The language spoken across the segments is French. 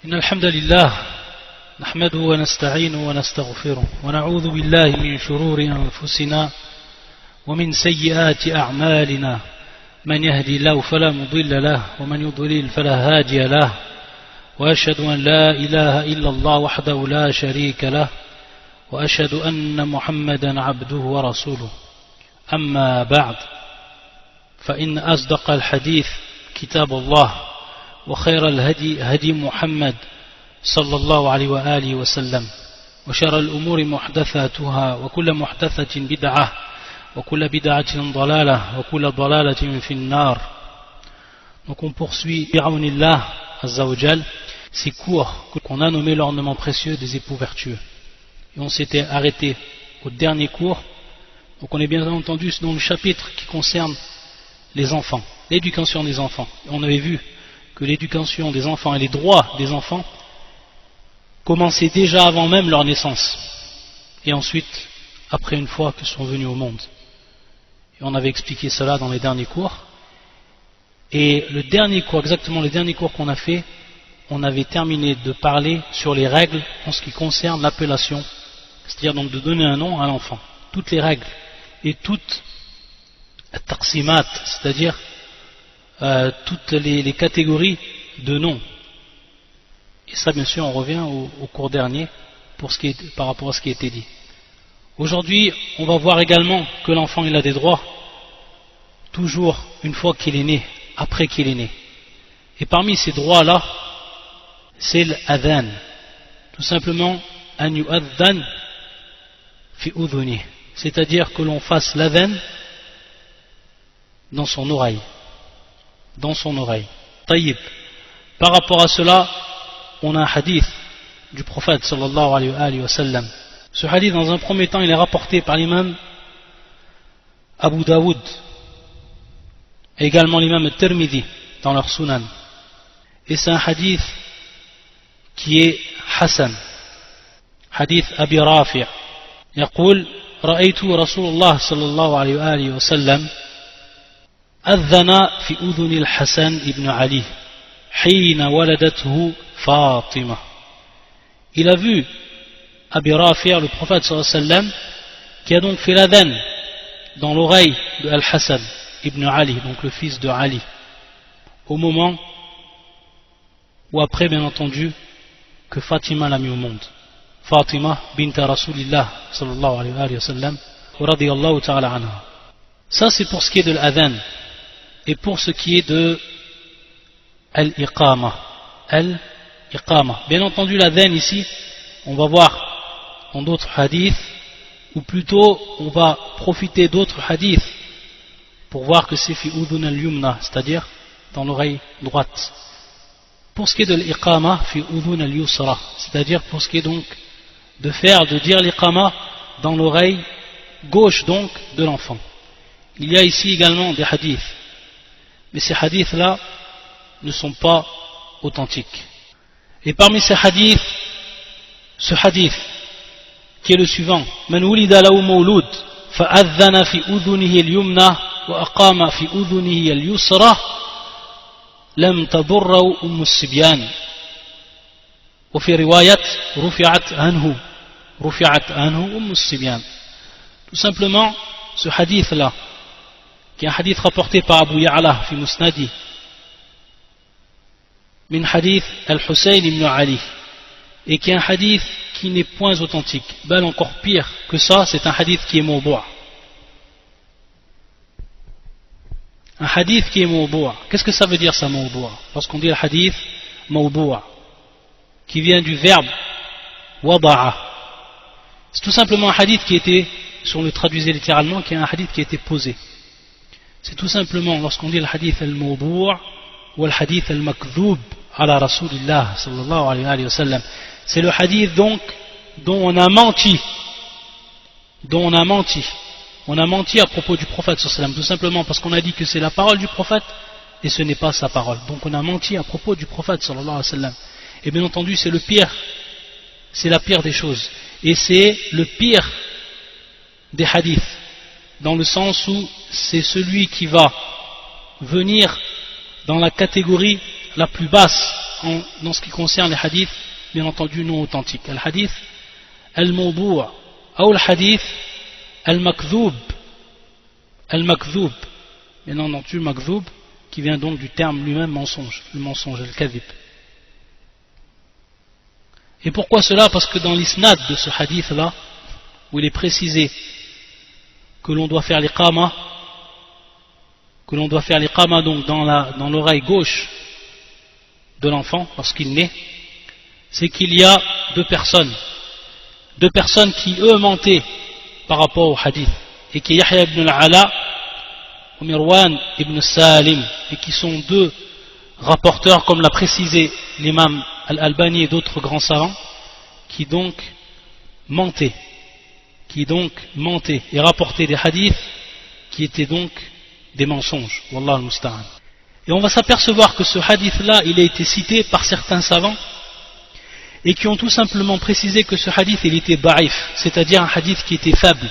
إن الحمد لله نحمده ونستعينه ونستغفره ونعوذ بالله من شرور أنفسنا ومن سيئات أعمالنا من يهدي الله فلا مضل له ومن يضلل فلا هادي له وأشهد أن لا إله إلا الله وحده لا شريك له وأشهد أن محمدا عبده ورسوله أما بعد فإن أصدق الحديث كتاب الله وخير الهدي هدي محمد صلى الله عليه وآله وسلم وشر الأمور محدثاتها وكل محدثة بدعة وكل بدعة ضلالة وكل ضلالة في النار. Donc on poursuit bi'awnillah azza wa jal ces cours qu'on a nommé l'ornement précieux des époux vertueux. Et on s'était arrêté au dernier cours. Donc on est bien entendu dans le chapitre qui concerne les enfants, l'éducation des enfants. Et on avait vu que l'éducation des enfants et les droits des enfants commençaient déjà avant même leur naissance et ensuite après une fois qu'ils sont venus au monde. Et on avait expliqué cela dans les derniers cours. Et le dernier cours, exactement le dernier cours qu'on a fait, on avait terminé de parler sur les règles en ce qui concerne l'appellation, c'est-à-dire donc de donner un nom à l'enfant. Toutes les règles et toutes taqsimat, c'est-à-dire toutes les catégories de noms. Et ça, bien sûr, on revient au cours dernier par rapport à ce qui a été dit. Aujourd'hui, on va voir également que l'enfant il a des droits, toujours une fois qu'il est né, après qu'il est né. Et parmi ces droits-là, c'est l'adhan. Tout simplement, an yu'adhan fi udhuni, c'est-à-dire que l'on fasse l'adhan dans son oreille. Dans son oreille. Taïb. Par rapport à cela, on a un hadith du prophète sallallahu alayhi wa sallam. Ce hadith, dans un premier temps, il est rapporté par l'imam Abu Daoud et également l'imam Tirmidhi dans leur sunan. Et c'est un hadith qui est Hassan. Hadith Abi Rafi'. يقول رأيت رسول الله صلى الله عليه وآله وسلم أذن في أذن الحسن ابن علي حين ولدته فاطمة. Il a vu Abi Rafi', le prophète sallallahu alayhi wa sallam, qui a donc fait l'adhan dans l'oreille de Al-Hassan ibn Ali, donc le fils de Ali, au moment ou après, bien entendu, que Fatima l'a mis au monde. Fatima bint Rasulillah sallallahu alayhi wa sallam wa radiyallahu ta'ala anha. Ça, c'est pour ce qui est de l'adhan. Et pour ce qui est de al-iqama. Al-iqama. Bien entendu, l'adhan ici, on va voir dans d'autres hadiths, ou plutôt on va profiter d'autres hadiths pour voir que c'est fi udhun al-yumna, c'est-à-dire dans l'oreille droite. Pour ce qui est de l'iqama, fi udhun al-yusra, c'est-à-dire pour ce qui est donc de dire l'iqama dans l'oreille gauche donc de l'enfant. Il y a ici également des hadiths, mais ces hadiths-là ne sont pas authentiques. Et parmi ces hadiths, ce hadith qui est le suivant: Man wulida lahu mawlud fa'adhana fi udhunihi al-yumna wa aqama fi udhunihi al-yusra lam tadurru as-sibyan. Wa fi riwayat rufi'at anhu as-sibyan. Tout simplement, ce hadith-là, qui est un hadith rapporté par Abu Ya'la fi Musnadi min hadith Al-Hussein ibn Ali, et qui est un hadith qui n'est point authentique, bel encore pire que ça, c'est un hadith qui est mawdu'. Un hadith qui est mawdu'. Qu'est-ce que ça veut dire ça, mawdu'? Lorsqu'on dit le hadith mawdu', qui vient du verbe wada'a, c'est tout simplement un hadith qui était, si on le traduisait littéralement, qui est un hadith qui a été posé. C'est tout simplement, lorsqu'on dit le hadith al-mawdu' ou le hadith al-makdhub ala rasulillah sallallahu alayhi wa sallam, c'est le hadith donc dont on a menti à propos du prophète sallallahu alayhi wa sallam, tout simplement parce qu'on a dit que c'est la parole du prophète et ce n'est pas sa parole. Donc on a menti à propos du prophète sallallahu alayhi wa sallam. Et bien entendu, c'est le pire, c'est la pire des choses, et c'est le pire des hadiths, dans le sens où c'est celui qui va venir dans la catégorie la plus basse dans ce qui concerne les hadiths, bien entendu non authentiques. Al-hadith al-mawdu' ou al-hadith al-makdhoub. Al-makdhoub, bien entendu makdhoub, qui vient donc du terme lui-même mensonge, le mensonge, al-kadhib. Et pourquoi cela? Parce que dans l'isnad de ce hadith-là, où il est précisé que l'on doit faire l'iqama, donc dans l'oreille gauche de l'enfant lorsqu'il naît, c'est qu'il y a deux personnes qui eux mentaient par rapport au hadith, et qui est Yahya ibn al-Ala ou Mirwan ibn Salim, et qui sont deux rapporteurs, comme l'a précisé l'imam Al-Albani et d'autres grands savants, qui donc mentaient et rapportaient des hadiths qui étaient donc des mensonges. Wallah al-Musta'an. Et on va s'apercevoir que ce hadith-là, il a été cité par certains savants, et qui ont tout simplement précisé que ce hadith, il était da'if, c'est-à-dire un hadith qui était faible.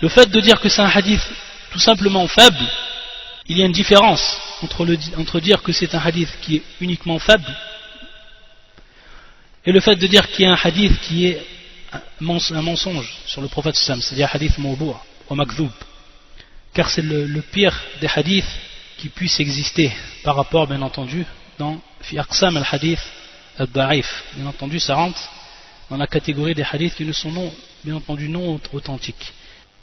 Le fait de dire que c'est un hadith tout simplement faible, il y a une différence entre dire que c'est un hadith qui est uniquement faible et le fait de dire qu'il y a un hadith qui est un mensonge sur le prophète sallam, c'est-à-dire hadith mawdu' ou makdhoub, car c'est le pire des hadiths qui puisse exister par rapport, bien entendu, dans fi aqsam al-hadith al-da'if. Bien entendu, ça rentre dans la catégorie des hadiths qui ne sont bien entendu non authentiques.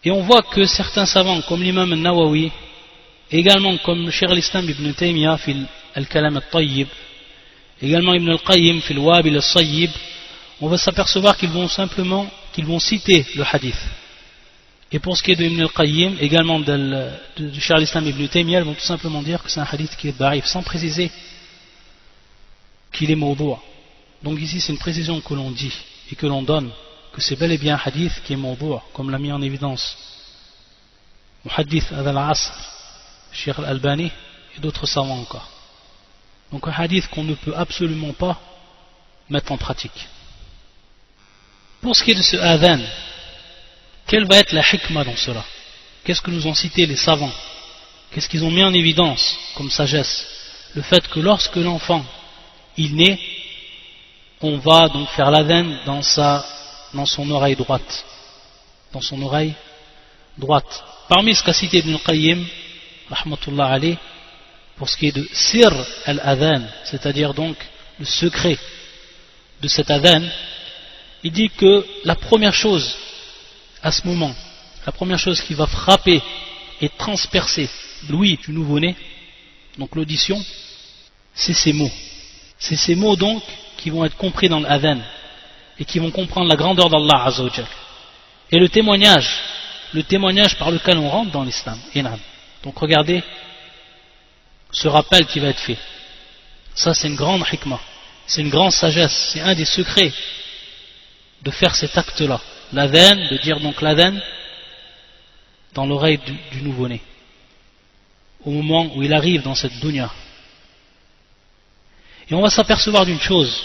Et on voit que certains savants, comme l'imam al-Nawawi, également comme Cheikh al-Islam ibn Taymiyyah fil al-Kalam al-Tayyib, également Ibn al-Qayyim fil Wabil al-Sayyib, on va s'apercevoir qu'ils vont citer le hadith. Et pour ce qui est de Ibn al-Qayyim, également de Cheikh al-Islam ibn Taymiyyah, ils vont tout simplement dire que c'est un hadith qui est da'if, sans préciser qu'il est mawdu'. Donc ici c'est une précision que l'on dit et que l'on donne, que c'est bel et bien un hadith qui est mawdu', comme l'a mis en évidence Muhaddith al-Asr, Cheikh al-Albani et d'autres savants encore. Donc un hadith qu'on ne peut absolument pas mettre en pratique. Pour ce qui est de ce adhan, quelle va être la hikmah dans cela? Qu'est-ce que nous ont cité les savants? Qu'est-ce qu'ils ont mis en évidence comme sagesse? Le fait que lorsque l'enfant il naît, on va donc faire l'adhan dans son oreille droite. Dans son oreille droite. Parmi ce qu'a cité Ibn al-Qayyim, rahmatullah alayh, pour ce qui est de sir al-adhan, c'est-à-dire donc le secret de cet adhan, il dit que la première chose à ce moment, la première chose qui va frapper et transpercer l'ouïe du nouveau-né, donc l'audition, c'est ces mots. C'est ces mots donc qui vont être compris dans l'adhan et qui vont comprendre la grandeur d'Allah Azza wa Jal. Et le témoignage par lequel on rentre dans l'islam. Donc regardez ce rappel qui va être fait. Ça c'est une grande hikmah, c'est une grande sagesse, c'est un des secrets de faire cet acte-là. L'adhan, de dire donc l'adhan dans l'oreille du nouveau-né, au moment où il arrive dans cette dunya. Et on va s'apercevoir d'une chose,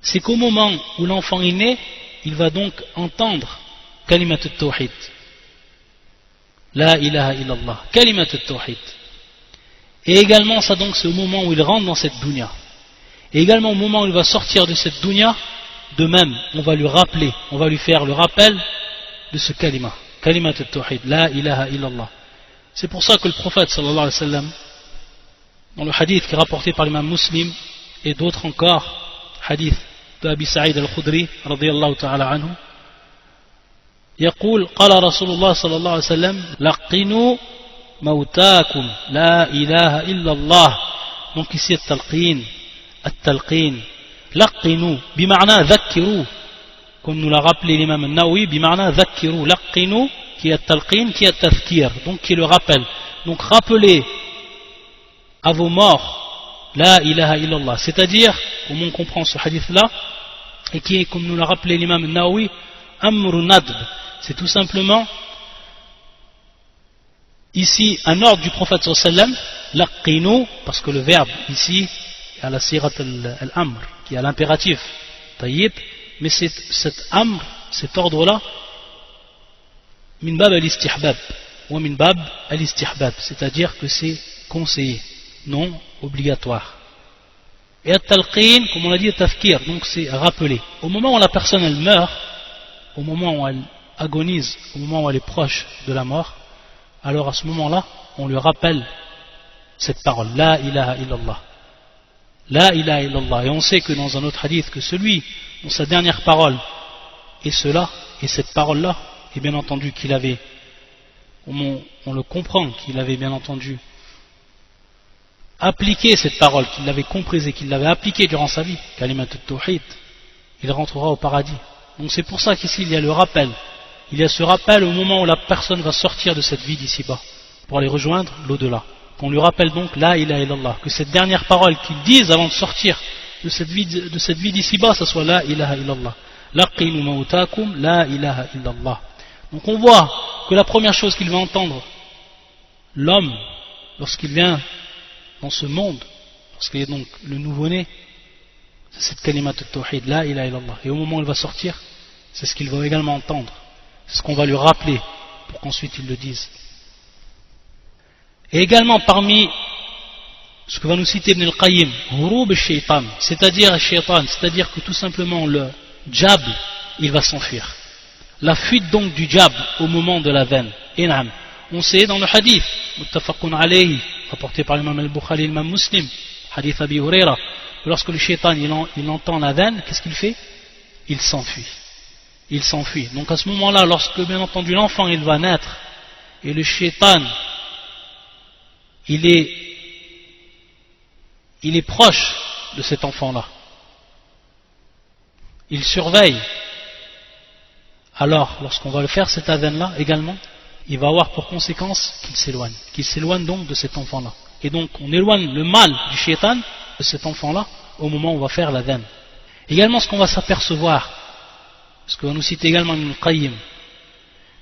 c'est qu'au moment où l'enfant est né, il va donc entendre kalimat al-tawhid, la ilaha illallah, kalimat al-tawhid. Et également ça donc c'est au moment où il rentre dans cette dunya. Et également au moment où il va sortir de cette dunya, de même on va lui rappeler, on va lui faire le rappel de ce kalimat al-tawhid, la ilaha illallah. C'est pour ça que le prophète sallallahu alayhi wa sallam, dans le hadith qui est rapporté par l'imam Muslim et d'autres encore, hadith de Abi Sa'id al-Khudri radiyallahu ta'ala anhu, يقول قال رسول الله صلى الله عليه وسلم لقنوا موتاكم لا إله إلا الله. Donc ici التلقين لقنوا بمعنى ذكروا, comme nous l'a rappelé l'imam al-Nawawi, بمعنى ذكروا, لقنوا qui est التلقين, qui est التذكير, donc qui est le rappel. Donc rappelez à vos morts la ilaha illallah, c'est-à-dire, comme on comprend ce hadith là, et qui est, comme nous l'a rappelé l'imam al-Nawawi, amru nadb, c'est tout simplement ici un ordre du prophète sallam, laqinu, parce que le verbe ici est à la sirat al-amr, qui est à l'impératif tayyib, mais c'est cet amr, cet ordre là, min bab al-istihbab ou min bab al-istihbab, c'est-à-dire que c'est conseillé, non obligatoire. Et at-talqin, comme on l'a dit, tafkir, donc c'est rappeler. Au moment où la personne elle meurt, au moment où elle agonise, au moment où elle est proche de la mort, alors à ce moment-là, on lui rappelle cette parole, La ilaha illallah. La ilaha illallah. Et on sait que dans un autre hadith, que celui dont sa dernière parole est cela, et cette parole-là, et bien entendu qu'il avait, on le comprend, qu'il avait bien entendu appliqué cette parole, qu'il l'avait comprise et qu'il l'avait appliquée durant sa vie, kalimat at-tawhid, il rentrera au paradis. Donc c'est pour ça qu'ici il y a le rappel. Il y a ce rappel au moment où la personne va sortir de cette vie d'ici-bas, pour aller rejoindre l'au-delà. Qu'on lui rappelle donc La ilaha illallah, que cette dernière parole qu'il dise avant de sortir de cette vie d'ici-bas, ça soit La ilaha illallah. Laqinu mautakum La ilaha illallah. Donc on voit que la première chose qu'il va entendre, l'homme, lorsqu'il vient dans ce monde, lorsqu'il est donc le nouveau-né, c'est cette kalimat at-tawhid, La ilaha illallah. Et au moment où il va sortir, c'est ce qu'il va également entendre. C'est ce qu'on va lui rappeler pour qu'ensuite il le dise. Et également parmi ce que va nous citer Ibn al-Qayyim, hurub al-shaytan, c'est-à-dire al-shaytan, c'est-à-dire que tout simplement le djab, il va s'enfuir. La fuite donc du djab au moment de la veine. Et on sait dans le hadith, muttafaqun alayhi, rapporté par l'imam al-Bukhari et l'imam Muslim, hadith Abi Huraira, lorsque le shaytan il entend la veine, qu'est-ce qu'il fait? Il s'enfuit. Il s'enfuit. Donc à ce moment-là, lorsque bien entendu l'enfant il va naître, et le shaytan il est proche de cet enfant-là, il surveille, alors lorsqu'on va le faire cet adhan-là également, il va avoir pour conséquence qu'il s'éloigne donc de cet enfant-là. Et donc on éloigne le mal du shaitan de cet enfant-là au moment où on va faire l'adhan. Également ce qu'on va s'apercevoir, ce que va nous citer également Ibn al-Qayyim,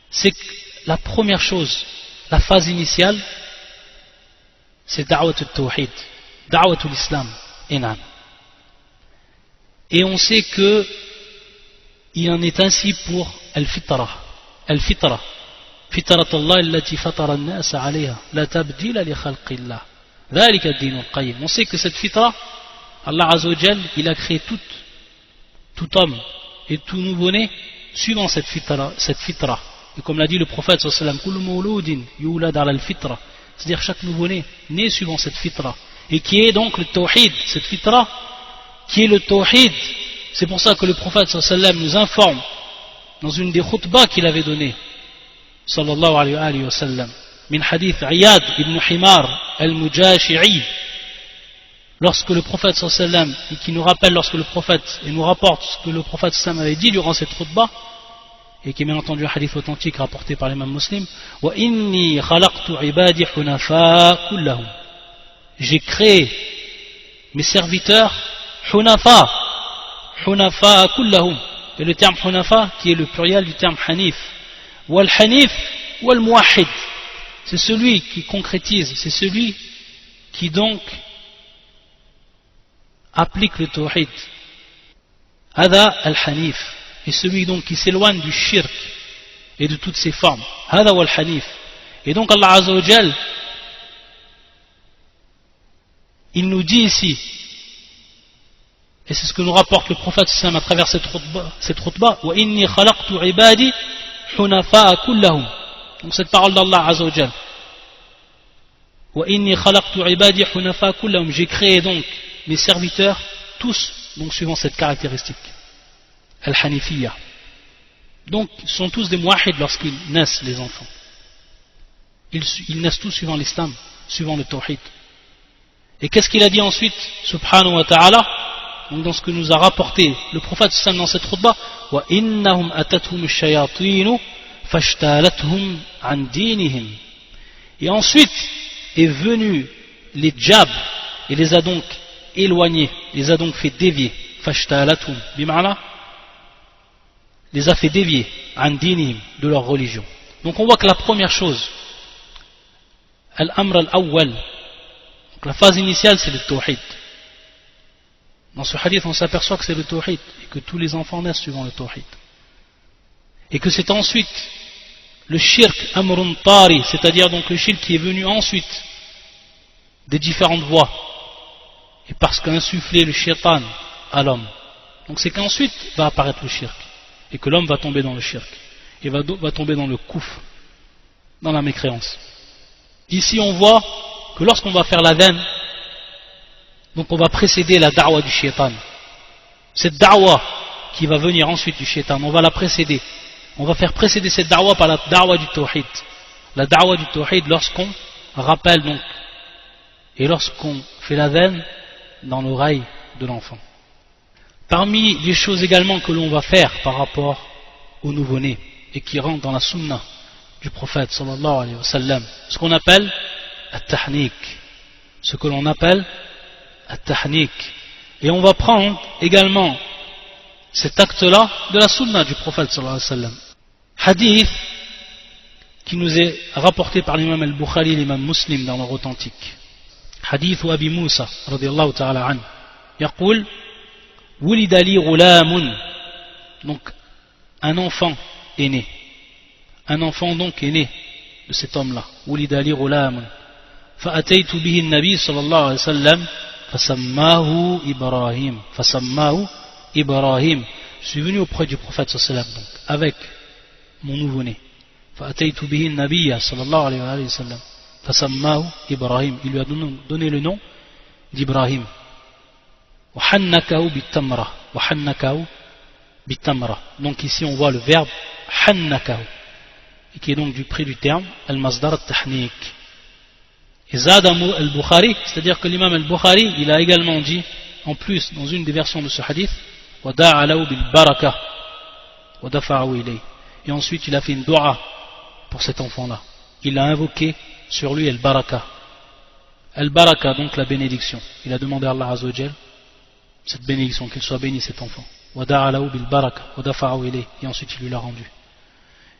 c'est que la première chose, la phase initiale, c'est da'wat al-tawhid, da'wat al-islam, et on sait que il en est ainsi pour al-fitra, fitrat Allah allati fatara an-nas 'alayha la tabdila li khalqillah dhalika ad-din al-qayyim. On sait que cette fitra, Allah Azza wa Jal, il a créé tout homme et tout nouveau-né suivant cette fitra. Et comme l'a dit le prophète sallallahu alayhi wa sallam, kullu mawludin yulad 'ala al-fitra, c'est-à-dire chaque nouveau-né né suivant cette fitra, et qui est donc le tawhid, cette fitra qui est le tawhid. C'est pour ça que le prophète sallallahu alayhi wa sallam nous informe dans une des khutbahs qu'il avait données, sallallahu alayhi wa sallam, min hadith Iyad ibn Himar al-Mujashi'i, lorsque le prophète sallallahu alayhi wa sallam, et qui nous rappelle lorsque le prophète, et nous rapporte ce que le prophète sallallahu alayhi wa sallam avait dit durant cette khutbah, et qui est bien entendu un hadith authentique rapporté par l'imam Muslim, wa inni khalaqtu ibadi hunafa kullahum, j'ai créé mes serviteurs hunafa kullahum, et le terme hunafa qui est le pluriel du terme hanif, wal hanif wal muwahhid, c'est celui qui concrétise, c'est celui qui donc applique le tawhid, hada al hanif, et celui donc qui s'éloigne du shirk et de toutes ses formes, hada wal hanif. Et donc Allah Azza wa Jal, il nous dit ici, et c'est ce que nous rapporte le prophète sallam à travers cette khutbah, wa inni khalaqtu ibadi hunafa'a kullahum, donc cette parole d'Allah Azza wa Jal, wa inni khalaqtu ibadi hunafa'a kullahum, j'ai créé donc mes serviteurs tous donc suivant cette caractéristique, al-hanifiyya. Donc ils sont tous des muwahhid lorsqu'ils naissent, les enfants, ils naissent tous suivant l'islam, suivant le tawhid. Et qu'est-ce qu'il a dit ensuite, subhanahu wa ta'ala, donc dans ce que nous a rapporté le prophète sallam dans cette khutbah, wa innahum atathum ash-shayatinu fashtalathum an dinihim, et ensuite est venu les djab et les a donc éloignés, les a donc fait dévier, fashtalathum bima'na, les a fait dévier an dinihim, de leur religion. Donc on voit que la première chose, al-amr al-awwal, la phase initiale, c'est le tawhid. Dans ce hadith, on s'aperçoit que c'est le tawhid, et que tous les enfants naissent suivant le tawhid. Et que c'est ensuite le shirk amrun tari, c'est-à-dire donc le shirk qui est venu ensuite des différentes voies, et parce qu'a insufflé le shaitan à l'homme. Donc c'est qu'ensuite va apparaître le shirk, et que l'homme va tomber dans le shirk, et va tomber dans le koufr, dans la mécréance. Ici on voit que lorsqu'on va faire l'adhan, donc on va précéder la da'wa du shaitan. Cette da'wa qui va venir ensuite du shaitan, on va la précéder. On va faire précéder cette da'wa par la da'wa du tawhid. La da'wa du tawhid lorsqu'on rappelle donc, et lorsqu'on fait l'adhan dans l'oreille de l'enfant. Parmi les choses également que l'on va faire par rapport au nouveau-né et qui rentrent dans la sunna du prophète sallallahu alayhi wa sallam, ce qu'on appelle at-tahnik, ce que l'on appelle at-tahnik. Et on va prendre également cet acte-là de la sunna du prophète sallallahu alayhi wa sallam. Hadith qui nous est rapporté par l'imam al-Bukhari et l'imam Muslim dans leur authentique. Hadith Abi Moussa radiyallahu ta'ala anhu يقول ولد لي غلام, donc un enfant est né, un enfant donc est né de cet homme-là. ولد لي غلام فأتيت به النبي صلى الله عليه وسلم فسماه إبراهيم. Je suis venu auprès du prophète sallallahu alayhi wa sallam, donc avec mon nouveau-né. فأتيت به النبي صلى الله عليه وسلم فسماه إبراهيم. Il lui a donné le nom d'Ibrahim. وحنكه بالتمرة. Donc ici on voit le verbe حنكه, qui est donc du près du terme al-masdar al-tahnik. Et Zad al-Bukhari, c'est-à-dire que l'imam al-Bukhari, il a également dit, en plus, dans une des versions de ce hadith, وَدَعَ لَهُ بِالْبَرَكَةِ وَدَفَعَهُ إِلَيْهِ. Et ensuite il a fait une dua pour cet enfant-là. Il a invoqué sur lui al-baraka. Al-baraka, donc la bénédiction. Il a demandé à Allah Azza wa Jal cette bénédiction, qu'il soit béni cet enfant. وَدَعَ لَهُ بِالْبَرَكَةِ وَدَفَعَهُ إِلَيْهِ. Et ensuite il lui l'a rendu.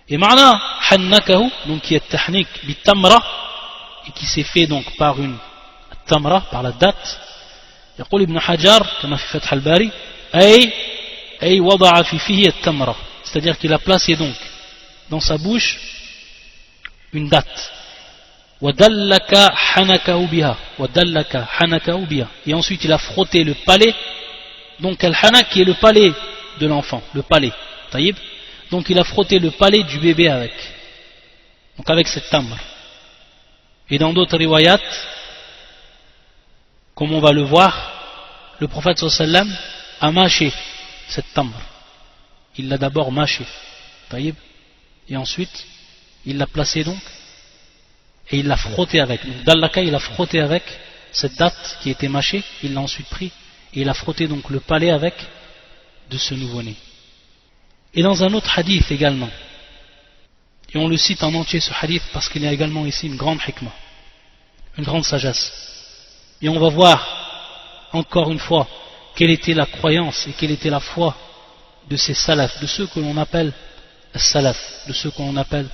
Et ma'na hannakahu, donc qui est tahnik bitamra, et qui s'est fait donc par une tamra, par la date. يقول ابن حجر كما في فتح الباري أي وضع في فيه التمرة, c'est-à-dire qu'il a placé donc dans sa bouche une date. وَدَلَّكَ حَنَكَهُ بِهَا. Et ensuite il a frotté le palais, donc al-hanak qui est le palais de l'enfant, le palais, taïb. Donc il a frotté le palais du bébé avec, donc avec cette tamr. Et dans d'autres riwayat, comme on va le voir, le prophète sallallahu alayhi wa sallam a mâché cette tamr. Il l'a d'abord mâché, taïb, et ensuite il l'a placé donc, et il l'a frotté avec. Donc Dallaka, il a frotté avec cette date qui était mâchée, il l'a ensuite pris, et il a frotté donc le palais avec de ce nouveau-né. Et dans un autre hadith également, et on le cite en entier ce hadith parce qu'il y a également ici une grande hikmah, une grande sagesse. Et on va voir encore une fois quelle était la croyance et quelle était la foi de ces salaf, de ceux que l'on appelle as-salaf, de ceux que l'on appelle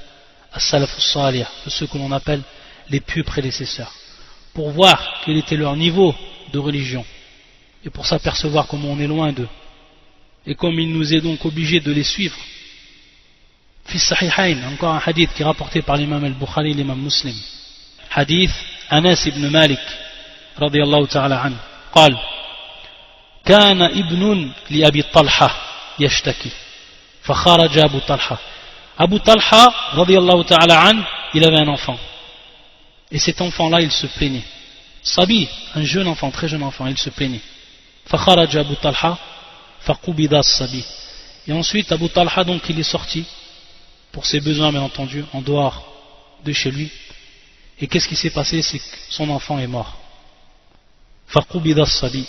as-salaf as-salih, de ceux que l'on appelle les pieux prédécesseurs, pour voir quel était leur niveau de religion et pour s'apercevoir comment on est loin d'eux et comme il nous est donc obligé de les suivre. Fi sahihain, encore un hadith qui est rapporté par l'imam al-Bukhari et l'imam Muslim. Hadith Anas ibn Malik radiyallahu ta'ala anhu قال كان ابن لأبي طلحة يشتكي فخرج أبو طلحة. Abu Talha radiyallahu ta'ala anhu, il avait un enfant et cet enfant-là il se plaignait. Sabi, un jeune enfant, très jeune enfant, il se plaignait. فخرج أبو طلحة فقبض الصبي. Et ensuite Abu Talha donc il est sorti pour ses besoins bien entendu en dehors de chez lui. Et qu'est-ce qui s'est passé? C'est que son enfant est mort. فقبض الصبي.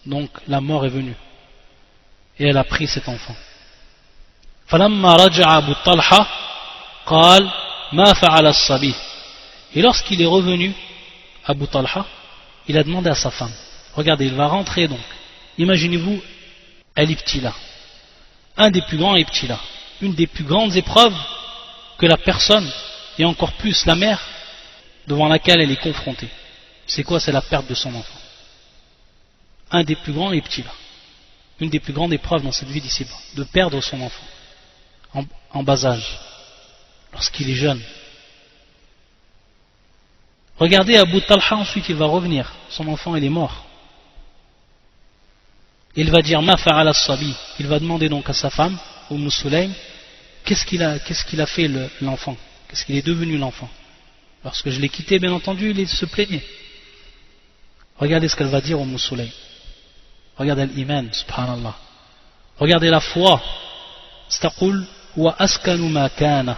Donc la mort est venue et elle a pris cet enfant. فلما رجع أبو طلحة قال ما فعل الصبي. Et lorsqu'il est revenu, Abu Talha, il a demandé à sa femme. Regardez, il va rentrer donc. Imaginez-vous al-ibtila, un des plus grands ibtila, une des plus grandes épreuves que la personne, et encore plus la mère, devant laquelle elle est confrontée. C'est quoi? C'est la perte de son enfant. Un des plus grands ibtila, une des plus grandes épreuves dans cette vie d'ici-bas, de perdre son enfant en bas âge, lorsqu'il est jeune. Regardez Abu Talha, ensuite il va revenir, son enfant il est mort. Il va dire ma fa'ala as-sabi, il va demander donc à sa femme, Sulaym, qu'est-ce qu'il a fait l'enfant, qu'est-ce qu'il est devenu l'enfant. Lorsque je l'ai quitté, bien entendu, il se plaignait. Regardez ce qu'elle va dire Sulaym. Regardez l'iman, subhanallah. Regardez la foi. Staqul wa askanu ma kana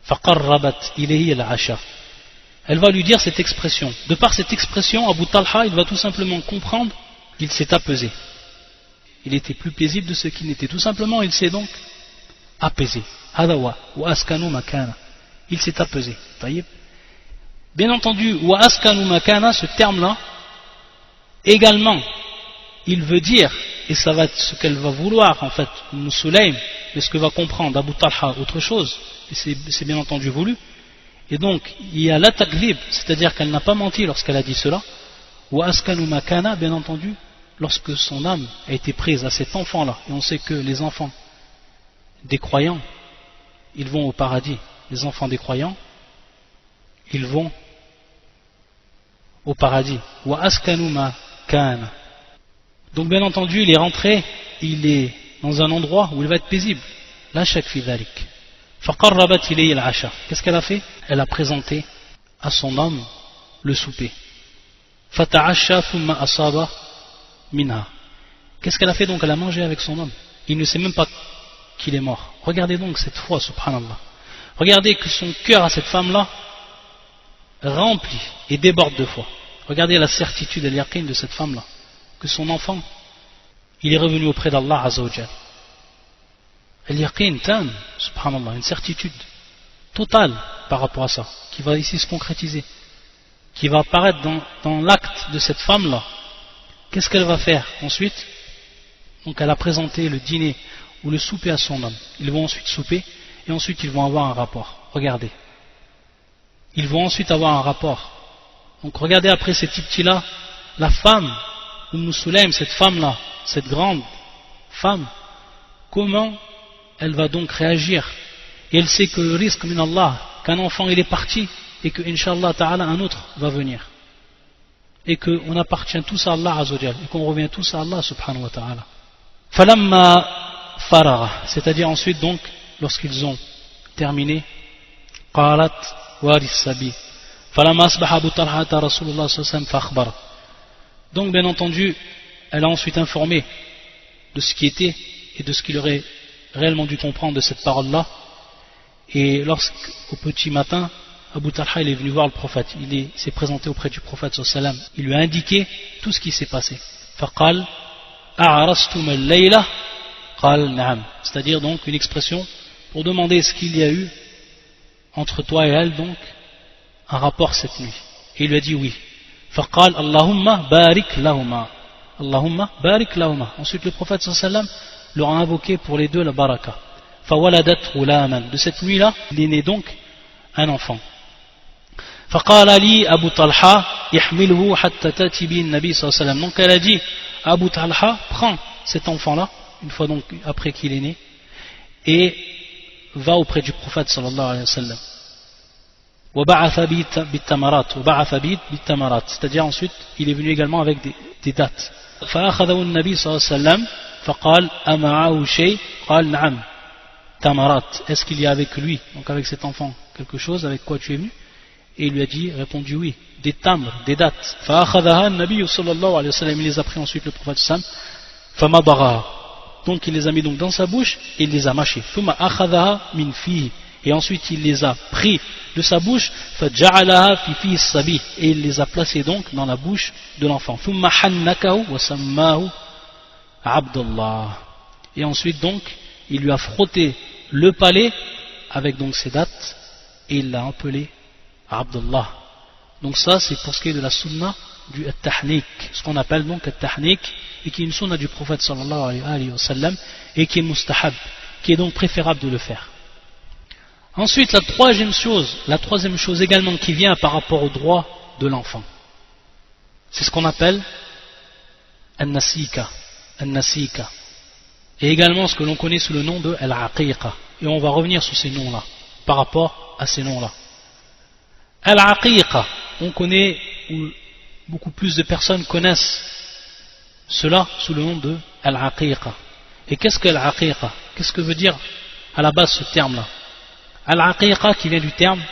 faqarrabat ilayhi al-asha. Elle va lui dire cette expression. De par cette expression, Abu Talha, il va tout simplement comprendre qu'il s'est apaisé. Il était plus paisible de ce qu'il n'était. Tout simplement, il s'est donc apaisé. Hadawa wa askanu ma kana. Il s'est apaisé. Bien entendu, wa askanu ma kana, ce terme-là, également, il veut dire, et ça va être ce qu'elle va vouloir en fait, Sulaym, mais ce que va comprendre Abu Talha, autre chose, et c'est bien entendu voulu. Et donc, il y a la taklib, c'est-à-dire qu'elle n'a pas menti lorsqu'elle a dit cela, ou askanu makana, bien entendu, lorsque son âme a été prise à cet enfant-là, et on sait que les enfants des croyants, ils vont au paradis, les enfants des croyants, ils vont au paradis, wa askanu makana. Donc bien entendu, il est rentré, il est dans un endroit où il va être paisible. La shak fi dhalik. Faqarrabat ilayhi al-asha. Qu'est-ce qu'elle a fait? Elle a présenté à son homme le souper. Fata'asha thumma asaba minha. Qu'est-ce qu'elle a fait? Donc elle a mangé avec son homme. Il ne sait même pas qu'il est mort. Regardez donc cette foi, subhanallah. Regardez que son cœur à cette femme-là rempli et déborde de foi. Regardez la certitude et l'yaqin de cette femme-là. Que son enfant, il est revenu auprès d'Allah Azzawajal. Al-yaqin tam, subhanallah, une certitude totale par rapport à ça, qui va ici se concrétiser, qui va apparaître dans l'acte de cette femme-là. Qu'est-ce qu'elle va faire ensuite? Donc elle a présenté le dîner ou le souper à son homme. Ils vont ensuite souper et ensuite ils vont avoir un rapport. Regardez. Ils vont ensuite avoir un rapport. Donc regardez après ces petits-là, la femme, Sulaym, cette femme-là, cette grande femme, comment elle va donc réagir? Et elle sait que le risque min Allah, qu'un enfant il est parti et que Inch'Allah Ta'ala un autre va venir. Et qu'on appartient tous à Allah Azzawajal et qu'on revient tous à Allah Subhanahu wa Ta'ala. Falamma farara, c'est-à-dire ensuite donc, lorsqu'ils ont terminé, qalat waris sabi. Falamma asbaha Abu Talhata Rasulullah sallallahu alayhi wa sallam fakhbara. Donc bien entendu, elle a ensuite informé de ce qui était et de ce qu'il aurait réellement dû comprendre de cette parole-là. Et lorsqu'au petit matin, Abu Talha il est venu voir le prophète, il s'est présenté auprès du prophète sallallahu alayhi wa sallam, il lui a indiqué tout ce qui s'est passé. Faqal a'arastum al-layla qal na'am, c'est-à-dire donc une expression pour demander ce qu'il y a eu entre toi et elle, donc un rapport cette nuit. Et il lui a dit oui. Faqal Allahumma barik lahuma. Allahumma barik lahuma. Ensuite le prophète sallallahu alayhi wa sallam leur a invoqué pour les deux la baraka. Fawaladat ghulaman. De cette nuit-là, il est né donc un enfant. Faqala li Abu Talha ihmilhu hatta tati bi nabi sallallahu alayhi wa sallam. Donc elle a dit Abu Talha, prends cet enfant-là, une fois donc après qu'il est né, et va auprès du prophète sallallahu alayhi wa sallam. C'est-à-dire ensuite il est venu également avec des dates. فأخذه النبي صلى الله عليه وسلم فقال أمعه شيء قال نعم تمرات. Est-ce qu'il y a avec lui, donc avec cet enfant, quelque chose avec quoi tu es venu? Et il lui a dit, répondu oui, des tamrs, des dates. فأخذها النبي صلى الله عليه وسلم, il les a pris ensuite le prophète sallam فمضغها, donc il les a mis donc dans sa bouche et il les a mâchés. ثم أخذها من فيه, et ensuite il les a pris de sa bouche, فجعلها في فيه الصبي, et il les a placés donc dans la bouche de l'enfant. ثم حنكه وسماه عبد الله, et ensuite donc il lui a frotté le palais avec donc ses dates et il l'a appelé Abdullah. Donc ça c'est pour ce qui est de la sunna du at-tahnik, ce qu'on appelle donc at-tahnik, et qui est une sunna du prophète sallallahu alayhi wa sallam, et qui est mustahab, qui est donc préférable de le faire. Ensuite, la troisième chose également qui vient par rapport au droit de l'enfant, c'est ce qu'on appelle an-nasika, et également ce que l'on connaît sous le nom de al-aqiqa, et on va revenir sur ces noms-là, par rapport à ces noms-là. Al-aqiqa, on connaît, ou beaucoup plus de personnes connaissent cela sous le nom de al-aqiqa. Et qu'est-ce que al-aqiqa? Qu'est-ce que veut dire à la base ce terme-là? Al-aqiqa qui vient du terme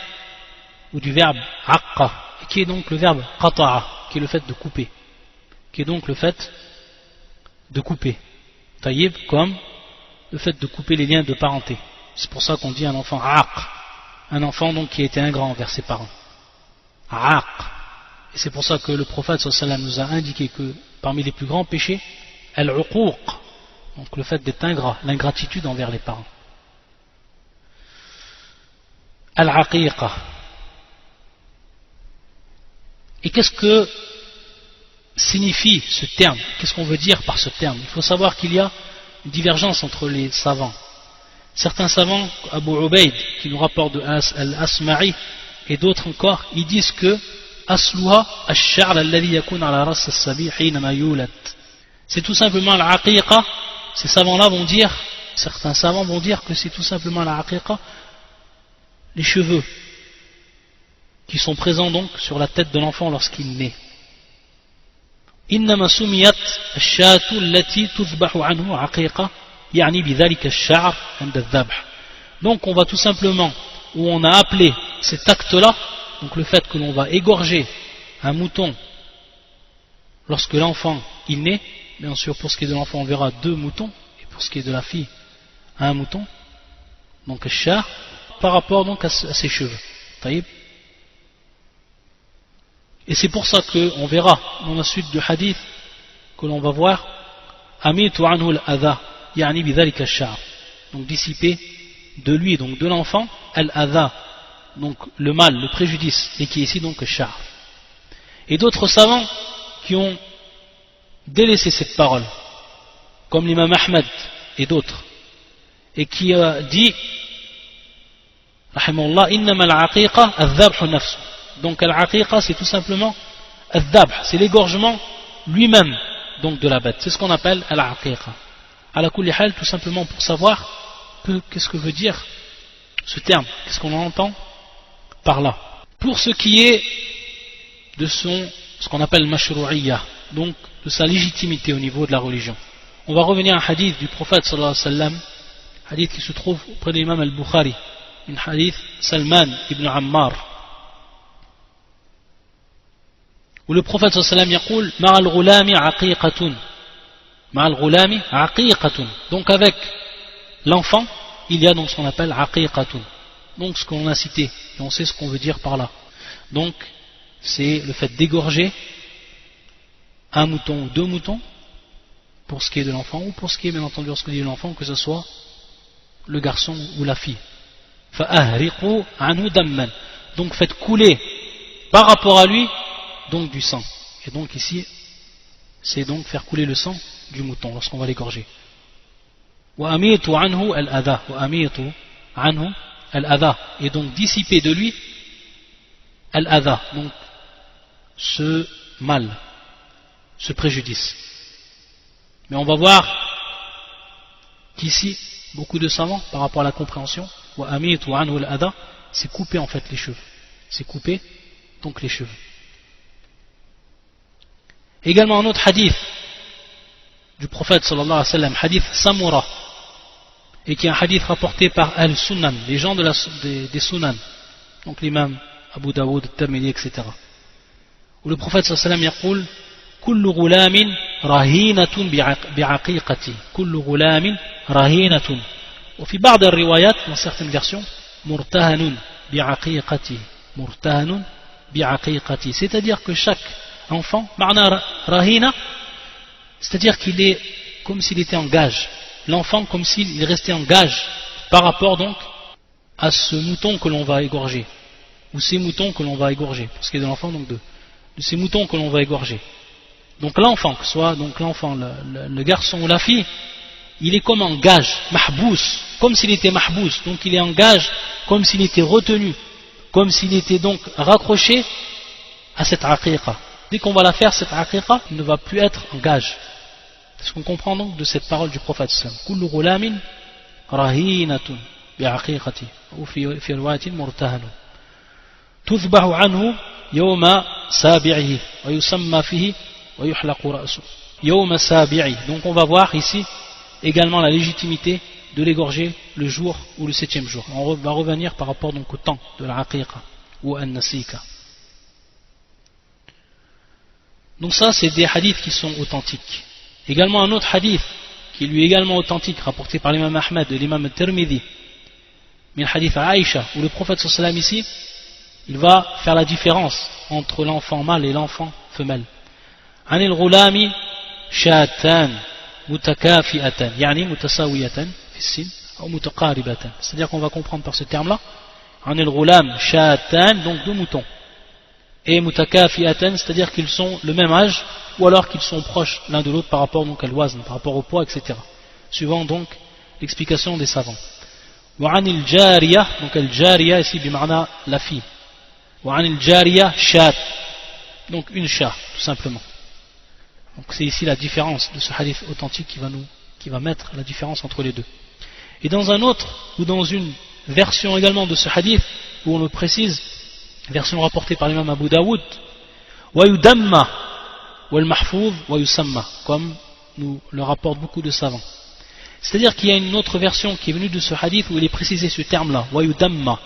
ou du verbe aqqa, qui est donc le verbe qata'a, qui est le fait de couper, qui est donc le fait de couper. Taïb, comme le fait de couper les liens de parenté. C'est pour ça qu'on dit un enfant aq, un enfant donc qui a été ingrat envers ses parents. Aq. Et c'est pour ça que le prophète sallallahu alayhi wa sallam nous a indiqué que parmi les plus grands péchés, al-uquq, donc le fait d'être ingrat, l'ingratitude envers les parents. Al-aqiqa. Et qu'est-ce que signifie ce terme? Qu'est-ce qu'on veut dire par ce terme? Il faut savoir qu'il y a une divergence entre les savants. Certains savants, Abu Ubaid, qui nous rapporte de Al-Asma'i, et d'autres encore, ils disent que asluha ash-sha'r alladhi yakun ala ras as-sabi hinama yulad. C'est tout simplement l'aqiqa. Ces savants-là vont dire, certains savants vont dire que c'est tout simplement l'aqiqa, les cheveux qui sont présents donc sur la tête de l'enfant lorsqu'il naît. إنما سميت الشاة التي تذبح عنه عقيقة يعني بذلك الشعر عند الذبح. Donc on va tout simplement, où on a appelé cet acte-là, donc le fait que l'on va égorger un mouton lorsque l'enfant il naît, bien sûr pour ce qui est de l'enfant on verra 2 moutons, et pour ce qui est de la fille un mouton, donc الشاة, par rapport donc à ses cheveux. Taïb. Et c'est pour ça qu'on verra dans la suite du hadith que l'on va voir Amitu anhu al-adha, yani bidhalika ash-sha'r, donc dissiper de lui, donc de l'enfant, al-adha, donc le mal, le préjudice, et qui est ici donc ash-sha'r. Et d'autres savants qui ont délaissé cette parole, comme l'imam Ahmed et d'autres, et qui a dit rahimahullah innama al-aqiqa al-dhabhu nafsu. Donc al-aqiqa c'est tout simplement al-dhabh, c'est l'égorgement lui-même donc de la bête, c'est ce qu'on appelle al-aqiqa. Ala kulli hal, tout simplement pour savoir qu'est-ce que veut dire ce terme, qu'est-ce qu'on entend par là. Pour ce qui est de ce qu'on appelle mashru'iyya, donc de sa légitimité au niveau de la religion, on va revenir à un hadith du prophète sallallahu alayhi wa sallam, hadith qui se trouve auprès de l'imam al-Bukhari, un hadith Salman ibn Ammar, où le prophète sallallahu alayhi wa sallam yaqul ma'al ghulami aqiqatun, ma'al ghulami aqiqatun, donc avec l'enfant il y a donc ce qu'on appelle aqiqatun, donc ce qu'on a cité, et on sait ce qu'on veut dire par là. Donc c'est le fait d'égorger un mouton ou 2 moutons pour ce qui est de l'enfant, ou pour ce qui est bien entendu lorsque dit de l'enfant, que ce soit le garçon ou la fille. Fa'ahriqu anhu damman, donc faites couler par rapport à lui donc du sang. Et donc ici c'est donc faire couler le sang du mouton lorsqu'on va l'égorger. Wa amitu anhu al-adha, wa amitu anhu al-adha, et donc dissiper de lui al-adha, donc ce mal, ce préjudice. Mais on va voir qu'ici beaucoup de savants par rapport à la compréhension, wa amitu anhu al-adha, c'est couper en fait les cheveux, c'est couper donc les cheveux. Également un autre hadith du prophète sallallahu alayhi wa sallam, hadith Samura, et qui est un hadith rapporté par Al-Sunan, les gens des Sunan, donc l'imam Abu Daoud, Tirmidhi, etc. Où le prophète sallallahu alayhi wa sallam yaqul kullu ghulamin rahinatun bi'aqiqati, kullu ghulamin rahinatun, ou fi ba'd al-riwayat, dans certaines versions, murtahanun bi'aqiqati, murtahanun bi'aqiqati, c'est-à-dire que chaque enfant, ma'na rahina, c'est-à-dire qu'il est comme s'il était en gage, l'enfant comme s'il restait en gage par rapport donc à ce mouton que l'on va égorger, ou ces moutons que l'on va égorger, pour ce qui est de l'enfant, donc de ces moutons que l'on va égorger. Donc l'enfant, que ce soit donc l'enfant, le garçon ou la fille, il est comme en gage, mahbous, comme s'il était mahbous, donc il est en gage, comme s'il était retenu, comme s'il était donc raccroché à cette aqiqa. Dès qu'on va la faire, cette aqiqa, il ne va plus être en gage. C'est ce qu'on comprend donc de cette parole du prophète sallam. Kullu ghulamin rahinatun bi'aqiqati, ou fi riwayatin murtahanu. Tuzbahu anhu yawma sabi'ihi, wa yusamma fihi ويحلق رأسه يوم السابع. Donc on va voir ici également la légitimité de l'égorger le jour ou le 7e jour. On va revenir par rapport donc au temps de la aqiqa ou an-nasika. Donc ça c'est des hadiths qui sont authentiques. Également un autre hadith qui lui est également authentique, rapporté par l'imam Ahmed et l'imam Tirmidhi, mais le hadith à Aïcha, où le prophète sallallahu ici, il va faire la différence entre l'enfant mâle et l'enfant femelle. Anil ghulami shatan mutakafi'atan, yani mutasawiyatan fi sin ou mutaqaribatan. C'est-à-dire qu'on va comprendre par ce terme-là, anil ghulam shatan, donc deux moutons. Et mutakafi'atan, c'est-à-dire qu'ils sont le même âge, ou alors qu'ils sont proches l'un de l'autre par rapport donc à l'oisne, par rapport au poids, etc. Suivant donc l'explication des savants. وعن الجارية, donc الجارية ici بمعنى la fille. وعن الجارية شات, donc une chat tout simplement. Donc c'est ici la différence de ce hadith authentique qui va mettre la différence entre les deux. Et dans un autre, ou dans une version également de ce hadith, où on le précise, version rapportée par l'imam Abu Daoud, ويدمى والمحفوظ ويسمى, comme nous le rapportent beaucoup de savants. C'est-à-dire qu'il y a une autre version qui est venue de ce hadith où il est précisé ce terme-là, ويدمى.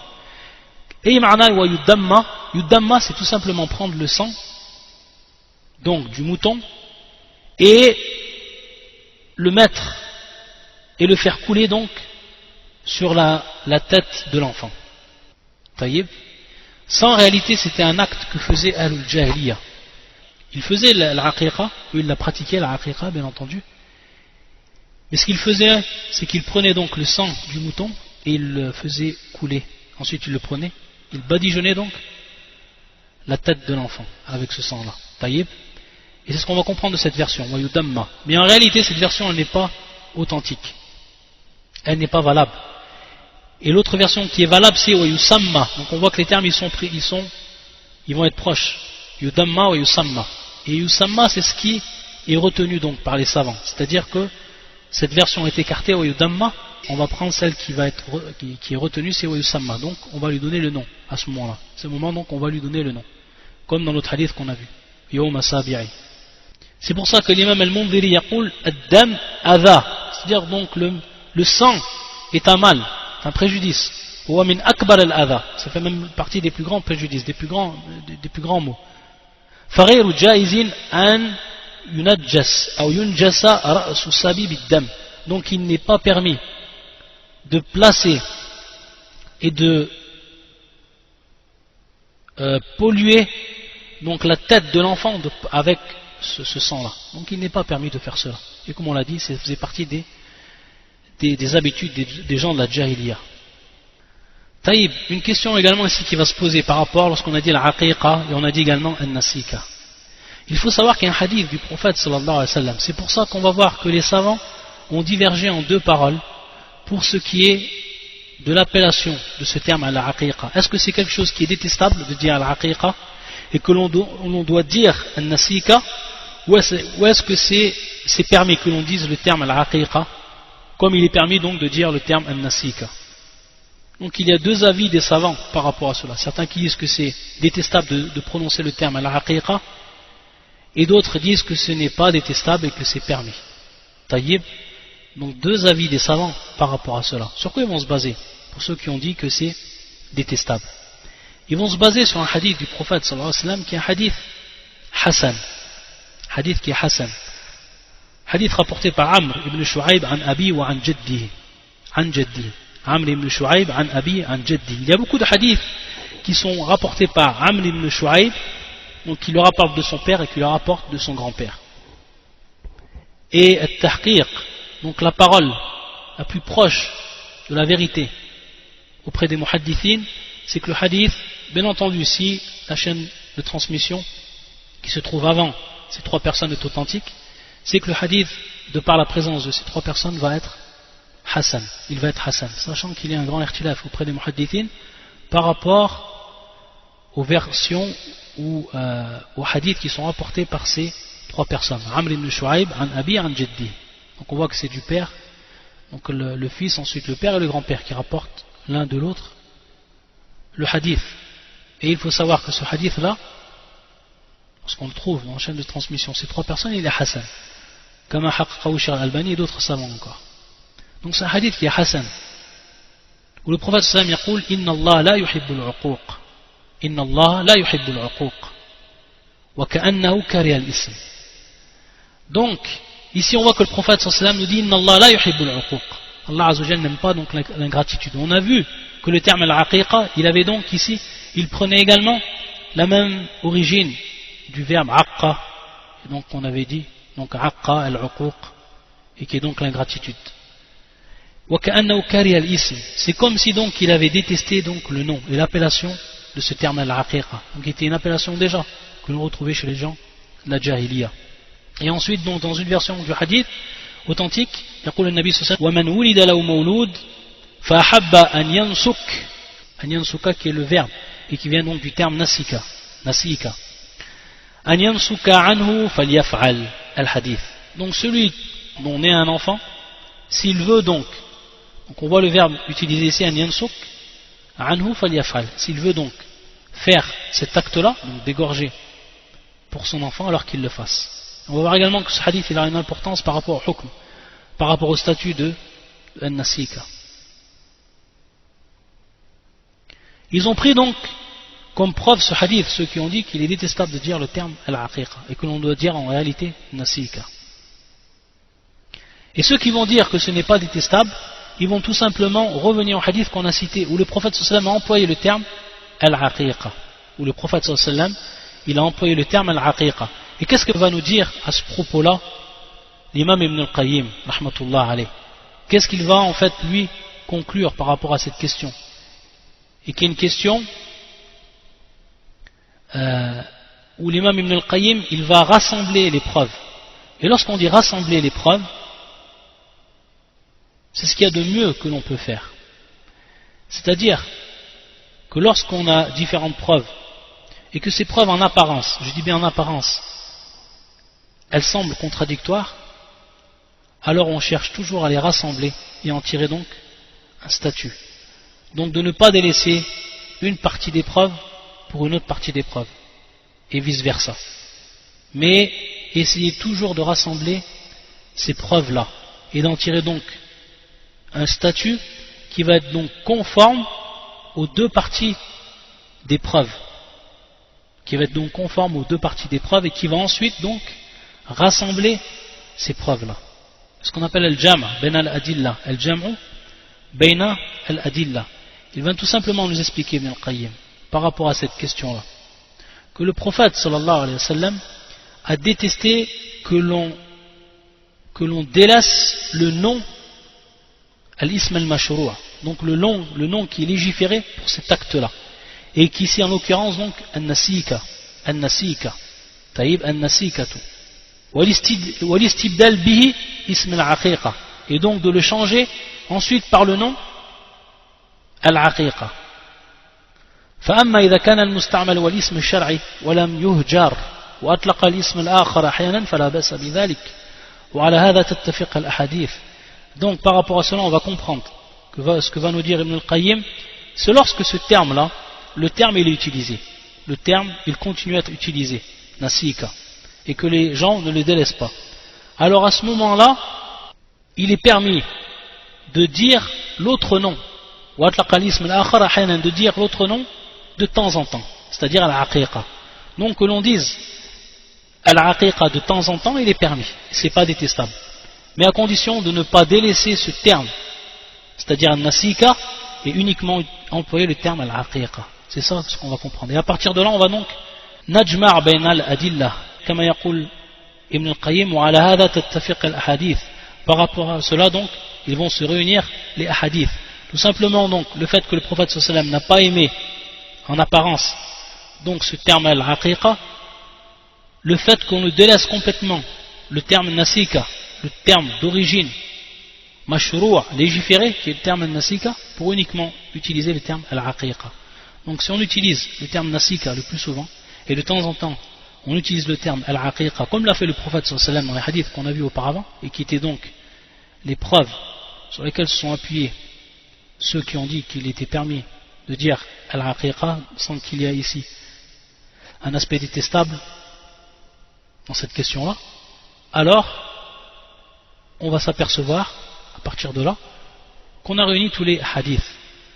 Et ma'na ويدمى, yudamma c'est tout simplement prendre le sang, donc du mouton, et le mettre et le faire couler donc sur la tête de l'enfant. Taïb. Ça en réalité c'était un acte que faisait Al-Jahiliya. Il faisait l'aqiqa, ou il la pratiquait l'aqiqa bien entendu. Mais ce qu'il faisait, c'est qu'il prenait donc le sang du mouton et il le faisait couler. Ensuite il le prenait, il badigeonnait donc la tête de l'enfant avec ce sang-là. Taïb. Et c'est ce qu'on va comprendre de cette version, Wayudamma. Mais en réalité cette version elle n'est pas authentique. Elle n'est pas valable. Et l'autre version qui est valable c'est Wayusamma. Donc on voit que les termes ils vont être proches. Yudamma wa Yusamma. Et Yusamma c'est ce qui est retenu donc par les savants. C'est-à-dire que cette version est écartée wa Yudamma, on va prendre celle qui est retenue, c'est wa Yusamma. Donc on va lui donner le nom à ce moment-là. Ce moment donc on va lui donner le nom. Comme dans notre hadith qu'on a vu. Yawma Sabi'i. C'est pour ça que l'imam al-Mundhiri yaqul ad-dam adha. C'est-à-dire donc le sang est un mal, un préjudice. Wa min akbar al-adha. Ça fait même partie des plus grands préjudices, des plus grands maux. فغير جائز أن ينجس أو ينجس رأس الصبي بالدم. Donc il n'est pas permis de placer et de polluer donc la tête de l'enfant avec ce sang-là. Donc il n'est pas permis de faire cela. Et comme on l'a dit, ça faisait partie des habitudes des gens de la Jahiliya. Taïb, une question également ici qui va se poser par rapport lorsqu'on a dit la aqiqa et on a dit également an-nasika. Il faut savoir qu'il y a un hadith du prophète sallallahu alayhi wa sallam. C'est pour ça qu'on va voir que les savants ont divergé en deux paroles pour ce qui est de l'appellation de ce terme à la aqiqa. Est-ce que c'est quelque chose qui est détestable de dire à la aqiqa et que l'on doit dire an-nasika, ou est-ce que c'est permis que l'on dise le terme à la aqiqa comme il est permis donc de dire le terme an-nasika? Donc il y a deux avis des savants par rapport à cela. Certains qui disent que c'est détestable de prononcer le terme à la haqiqa, et d'autres disent que ce n'est pas détestable et que c'est permis. Taïb. Donc deux avis des savants par rapport à cela. Sur quoi ils vont se baser pour ceux qui ont dit que c'est détestable? Ils vont se baser sur un hadith du prophète sallallahu alayhi wa sallam qui est un hadith Hassan. Hadith qui est Hassan. Hadith rapporté par Amr ibn Shu'aib an Abi wa an Jaddihi. An Jaddihi. Amr ibn Shu'aib an Abi an Jaddi. Il y a beaucoup de hadiths qui sont rapportés par Amr ibn Shu'aib, donc qui le rapporte de son père et qui le rapporte de son grand-père. Et at-tahqiq, donc la parole la plus proche de la vérité auprès des muhaddithin, c'est que le hadith, bien entendu si la chaîne de transmission qui se trouve avant ces trois personnes est authentique, c'est que le hadith, de par la présence de ces trois personnes, va être Hassan, il va être Hassan, sachant qu'il y a un grand irtilaf auprès des muhaddithin par rapport aux versions ou aux hadiths qui sont rapportés par ces trois personnes. Amr ibn Shu'aib, an Abi, an Jaddi. Donc on voit que c'est du père, donc le fils, ensuite le père et le grand-père qui rapportent l'un de l'autre le hadith. Et il faut savoir que ce hadith-là parce qu'on le trouve dans la chaîne de transmission, ces 3 personnes, il est Hassan. Kama haqqahu Shaykh al-Albani et d'autres savants encore. Donc c'est un hadith qui est Hassan. Où le prophète sallam yaqul Inna Allah la yuhibbul uquq. Inna Allah la yuhibbul uquq. Wa ka'annahu kariha al-ism. Donc, ici on voit que le prophète sallam nous dit Inna Allah la yuhibbul uquq. Allah Azza wa Jalla n'aime pas donc l'ingratitude. On a vu que le terme al-aqiqa, il avait donc ici, il prenait également la même origine du verbe aqqa. Et donc on avait dit, donc aqqa al-uquq, et qui est donc l'ingratitude. C'est comme si donc il avait détesté donc le nom et l'appellation de ce terme al-aqiqa. Donc il était une appellation déjà que l'on retrouvait chez les gens de la Jahiliya. Et ensuite donc dans une version du hadith authentique, يقول النبي صلى الله عليه وسلم ومن ولد له مولود فأحب أن ينسك qui est le verbe et qui vient donc du terme nasika أن ينسك عنه فليفعل الحديث. Donc celui dont naît un enfant, s'il veut donc on voit le verbe utilisé ici أن ينسك عنه فليفعل, s'il veut donc faire cet acte là, donc d'égorger pour son enfant, alors qu'il le fasse. On va voir également que ce hadith il a une importance par rapport au hukm, par rapport au statut de An-Nasika. Ils ont pris donc comme preuve ce hadith, ceux qui ont dit qu'il est détestable de dire le terme Al-Aqiqa et que l'on doit dire en réalité Nasika. Et ceux qui vont dire que ce n'est pas détestable, ils vont tout simplement revenir au hadith qu'on a cité, où le prophète sallallahu alayhi wa sallam a employé le terme Al-Aqiqa, où le prophète sallallahu alayhi wa sallam il a employé le terme Al-Aqiqa. Et qu'est-ce que va nous dire à ce propos-là l'imam Ibn al-Qayyim, rahmatullah alayh? Qu'est-ce qu'il va en fait lui conclure par rapport à cette question? Et qui est une question où l'imam Ibn al-Qayyim il va rassembler les preuves. Et lorsqu'on dit rassembler les preuves, c'est ce qu'il y a de mieux que l'on peut faire. C'est-à-dire que lorsqu'on a différentes preuves, et que ces preuves en apparence, je dis bien en apparence, elles semblent contradictoires, alors on cherche toujours à les rassembler et en tirer donc un statut. Donc de ne pas délaisser une partie des preuves pour une autre partie des preuves, et vice versa. Mais essayer toujours de rassembler ces preuves-là, et d'en tirer donc un statut qui va être donc conforme aux 2 parties des preuves, et qui va ensuite donc rassembler ces preuves-là. Ce qu'on appelle al-jam' bayna al-adilla, al-jam'u bayna al-adilla. Il va tout simplement nous expliquer Ibn al-Qayyim par rapport à cette question-là, que le prophète sallallahu alayhi wa sallam a détesté que l'on délaisse le nom al-ism al-mashru', donc le nom qui est légiféré pour cet acte-là, et qui ici en l'occurrence donc an-nasika taïb an-nasikatu walistibdal bihi ism al-aqiqa, et donc de le changer ensuite par le nom al-aqiqa. فأما إذا كان المستعمل والاسم الشرعي ولم يهجر وأطلق الاسم الآخر أحيانا فلا بأس بذلك وعلى هذا تتفق الأحاديث. Donc par rapport à cela on va comprendre que ce que va nous dire Ibn al-Qayyim, c'est lorsque ce terme-là, le terme il est utilisé, le terme il continue à être utilisé, nasika, et que les gens ne le délaissent pas. Alors à ce moment-là, il est permis de dire l'autre nom, de dire l'autre nom de temps en temps, c'est-à-dire al-aqiqa. Donc que l'on dise al-aqiqa de temps en temps, il est permis, c'est pas détestable, mais à condition de ne pas délaisser ce terme, c'est-à-dire al-nasika, et uniquement employer le terme al-aqiqa. C'est ça ce qu'on va comprendre. Et à partir de là, on va donc najma' bayna al-adillah, kama yaqul Ibn al-Qayyim, wa ala hadha tattafiq al-ahadith. Par rapport à cela, donc, ils vont se réunir les ahadith. Tout simplement, donc, le fait que le prophète sallallahu alayhi wa sallam n'a pas aimé, en apparence, donc ce terme al-aqiqa, le fait qu'on le délaisse complètement, le terme nasika, le terme d'origine, mashru', légiféré, qui est le terme nasika, pour uniquement utiliser le terme al-aqiqa. Donc si on utilise le terme nasika le plus souvent, et de temps en temps on utilise le terme al-aqiqa, comme l'a fait le prophète sallallahu alayhi wa sallam dans les hadiths qu'on a vus auparavant, et qui étaient donc les preuves sur lesquelles se sont appuyés ceux qui ont dit qu'il était permis de dire al-aqiqa sans qu'il y ait ici un aspect détestable, dans cette question-là, alors on va s'apercevoir, à partir de là, qu'on a réuni tous les hadiths.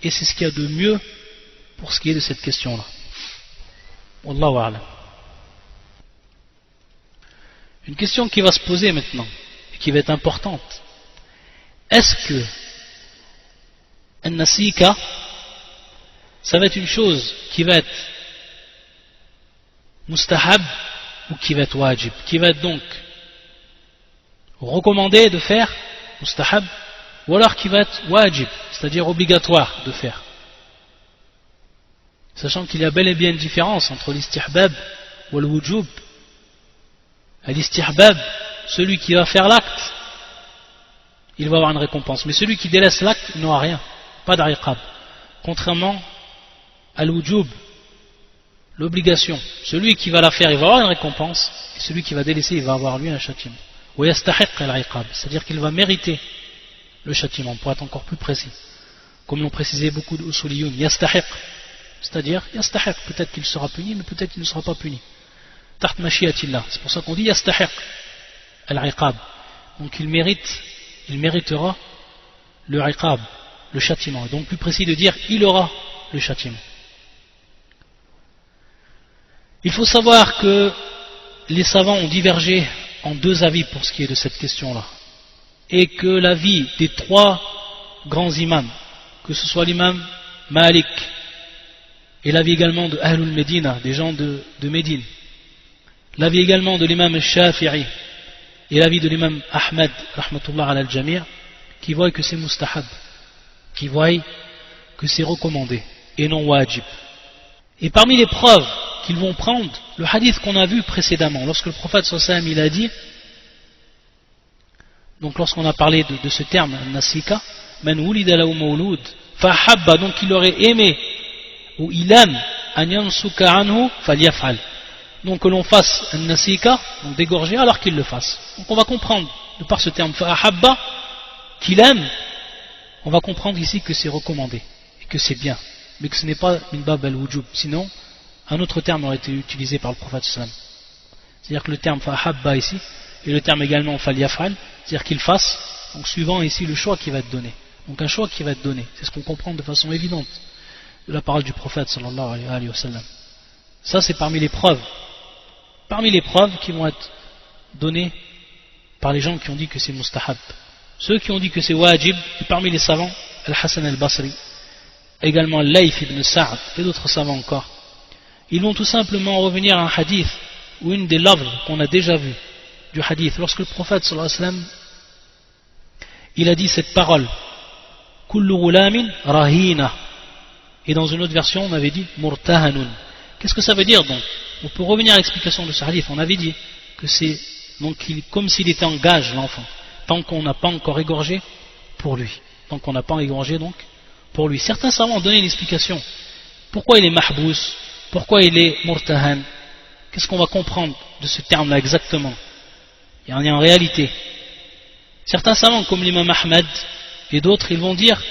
Et c'est ce qu'il y a de mieux pour ce qui est de cette question-là. Wallahu a'lam. Une question qui va se poser maintenant, et qui va être importante. Est-ce que An-Nasika, ça va être une chose qui va être mustahab ou qui va être wajib, qui va être donc recommandé de faire, mustahab, ou alors qui va être wajib, c'est-à-dire obligatoire de faire. Sachant qu'il y a bel et bien une différence entre l'istihbab ou le wujub. L'istihbab, celui qui va faire l'acte, il va avoir une récompense. Mais celui qui délaisse l'acte, il n'aura rien, pas d'iqab. Contrairement à l'wujub, l'obligation, celui qui va la faire, il va avoir une récompense, et celui qui va délaisser, il va avoir lui un châtiment. Ou yastahiq al-iqab, c'est-à-dire qu'il va mériter le châtiment, pour être encore plus précis. Comme l'ont précisé beaucoup d'usuliyoun, yastahiq, c'est-à-dire yastahiq, peut-être qu'il sera puni, mais peut-être qu'il ne sera pas puni. Taht mashiatillah, c'est pour ça qu'on dit yastahiq al-iqab. Donc il méritera le iqab, le châtiment. Donc plus précis de dire, il aura le châtiment. Il faut savoir que les savants ont divergé en deux avis pour ce qui est de cette question-là. Et que l'avis des trois grands imams, que ce soit l'imam Malik, et l'avis également de Ahlul Medina, des gens de Médine, l'avis également de l'imam Shafi'i, et l'avis de l'imam Ahmad, rahmatullah ala al-jami', qui voient que c'est mustahab, qui voient que c'est recommandé, et non wajib. Et parmi les preuves qu'ils vont prendre, le hadith qu'on a vu précédemment, lorsque le prophète sallallahu alayhi wa sallam il a dit, donc lorsqu'on a parlé de ce terme, nasika, man wulida lahu mawlud, fahabba, donc il aurait aimé, ou il aime, an yansuka anhu, falyaf'al. Donc que l'on fasse un nasika, donc dégorger, alors qu'il le fasse. Donc on va comprendre, de par ce terme, fahabba, qu'il aime, on va comprendre ici que c'est recommandé, et que c'est bien, mais que ce n'est pas une bab al-wujub, sinon, un autre terme aurait été utilisé par le prophète sallallahu alayhi wa sallam. C'est-à-dire que le terme fahabba ici, et le terme également falyaf'al, c'est-à-dire qu'il fasse, donc suivant ici le choix qui va être donné. Donc un choix qui va être donné, c'est ce qu'on comprend de façon évidente de la parole du prophète sallallahu alayhi wa sallam. Ça c'est parmi les preuves qui vont être données par les gens qui ont dit que c'est mustahab. Ceux qui ont dit que c'est wajib, et parmi les savants, Al-Hassan al-Basri, également Layth ibn Sa'd et d'autres savants encore, ils vont tout simplement revenir à un hadith ou une des lèvres qu'on a déjà vu du hadith, lorsque le prophète sallallahu alayhi wa sallam il a dit cette parole, kullu ghulamin rahina, et dans une autre version on avait dit murtahanun. Qu'est-ce que ça veut dire donc? On peut revenir à l'explication de ce hadith. On avait dit que c'est donc comme s'il était en gage l'enfant, tant qu'on n'a pas encore égorgé pour lui, tant qu'on n'a pas égorgé donc pour lui. Certains savants ont donné une explication, pourquoi il est mahbous, pourquoi il est murtahan. Qu'est-ce qu'on va comprendre de ce terme là exactement? Il y en a en réalité. Certains savants comme l'imam Ahmad et d'autres, ils vont dire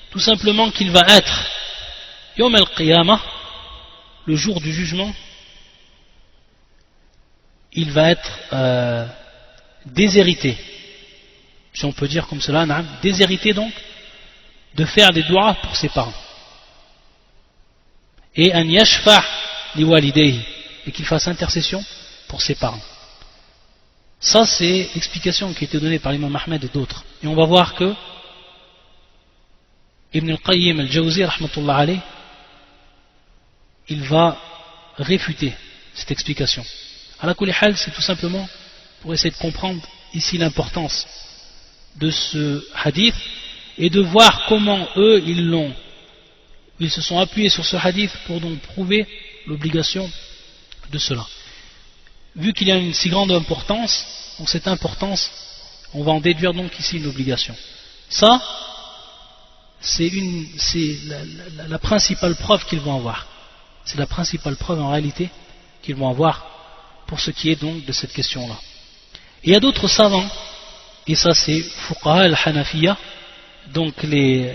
tout simplement qu'il va être Yawm al-Qiyamah, le jour du jugement, il va être déshérité, si on peut dire comme cela, déshérité donc de faire des doigts pour ses parents, et an yashfa' li walidayhi, et qu'il fasse intercession pour ses parents. Ça c'est l'explication qui a été donnée par l'imam Ahmed et d'autres, et on va voir que Ibn al-Qayyim al-Jawzi rahmatullah alayh, il va réfuter cette explication. Ala kulli hal, c'est tout simplement pour essayer de comprendre ici l'importance de ce hadith et de voir comment eux ils se sont appuyés sur ce hadith pour donc prouver l'obligation de cela. Vu qu'il y a une si grande importance, donc cette importance, on va en déduire donc ici une obligation. Ça, c'est la principale preuve qu'ils vont avoir. C'est la principale preuve en réalité qu'ils vont avoir pour ce qui est donc de cette question-là. Et il y a d'autres savants, et ça c'est Fuqaha al-Hanafiya, donc les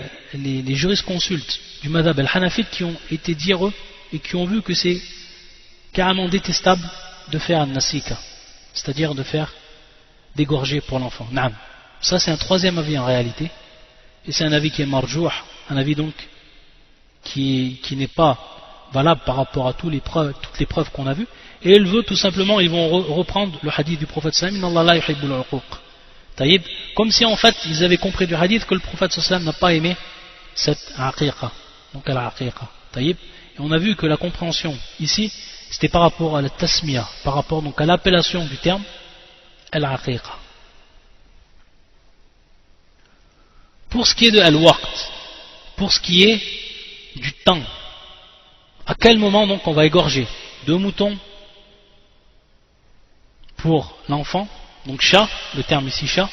jurisconsultes du madhab al-Hanafite qui ont été dire eux et qui ont vu que c'est carrément détestable de faire un nasika. c'est-à-dire d'égorger pour l'enfant. Naam. Ça c'est un troisième avis en réalité, et c'est un avis qui est marjouh, un avis donc qui n'est pas valable par rapport à toutes les preuves qu'on a vues, et il veut tout simplement, ils vont reprendre le hadith du prophète sallam, inna Allah la yuhibbul uquq. Taïb, comme si en fait ils avaient compris du hadith que le prophète sallam n'a pas aimé cette aqiqa, donc al-aqiqa. Taïb, et on a vu que la compréhension ici c'était par rapport à la tasmiya, par rapport donc à l'appellation du terme al-aqiqa. Pour ce qui est de al-waqt, pour ce qui est du temps, à quel moment donc on va égorger 2 moutons pour l'enfant, donc chat, le terme ici chat,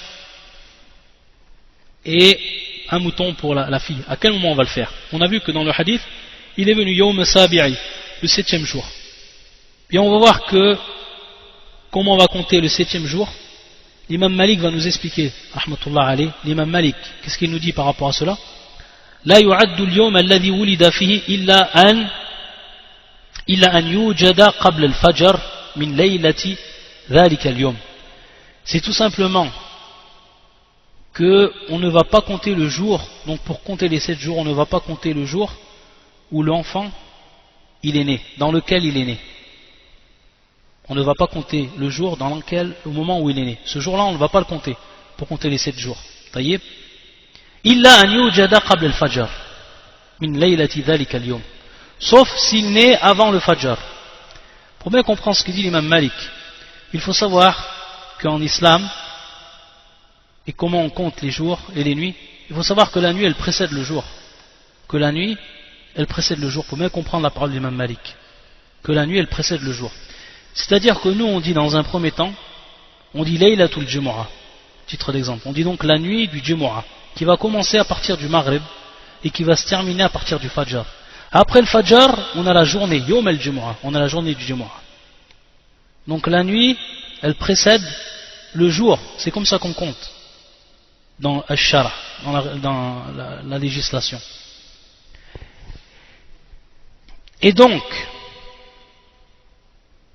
et un mouton pour la fille. À quel moment on va le faire? On a vu que dans le hadith, il est venu Yawm Sabi'i, le 7e jour. Et on va voir que comment on va compter le 7e jour. L'imam Malik va nous expliquer, rahmatullah alayh, l'imam Malik, qu'est-ce qu'il nous dit par rapport à cela? La yu'addu al-yawm alladhi wulida fihi illa an yujada qabla al-fajr min laylati dhalika al-yawm. C'est tout simplement que on ne va pas compter le jour, donc pour compter les 7 jours, on ne va pas compter le jour où l'enfant il est né, dans lequel il est né. On ne va pas compter le jour au moment où il est né. Ce jour-là, on ne va pas le compter pour compter les 7 jours. Taïb. Illa an yujada qabla al-fajr min laylati dhalika al-yawm. Sauf s'il naît avant le fajr. Pour bien comprendre ce que dit l'imam Malik, il faut savoir qu'en islam, et comment on compte les jours et les nuits, il faut savoir que la nuit elle précède le jour. Que la nuit elle précède le jour. Pour bien comprendre la parole de l'imam Malik. Que la nuit elle précède le jour. C'est-à-dire que nous on dit dans un premier temps, on dit Laylatul Jumu'ah, titre d'exemple. On dit donc la nuit du Jumu'ah, qui va commencer à partir du Maghrib et qui va se terminer à partir du Fajr. Après le Fajr, on a la journée, Yawm al-Jumu'ah, on a la journée du Jumu'ah. Donc la nuit, elle précède le jour, c'est comme ça qu'on compte dans Ash-Shara, dans la législation. Et donc,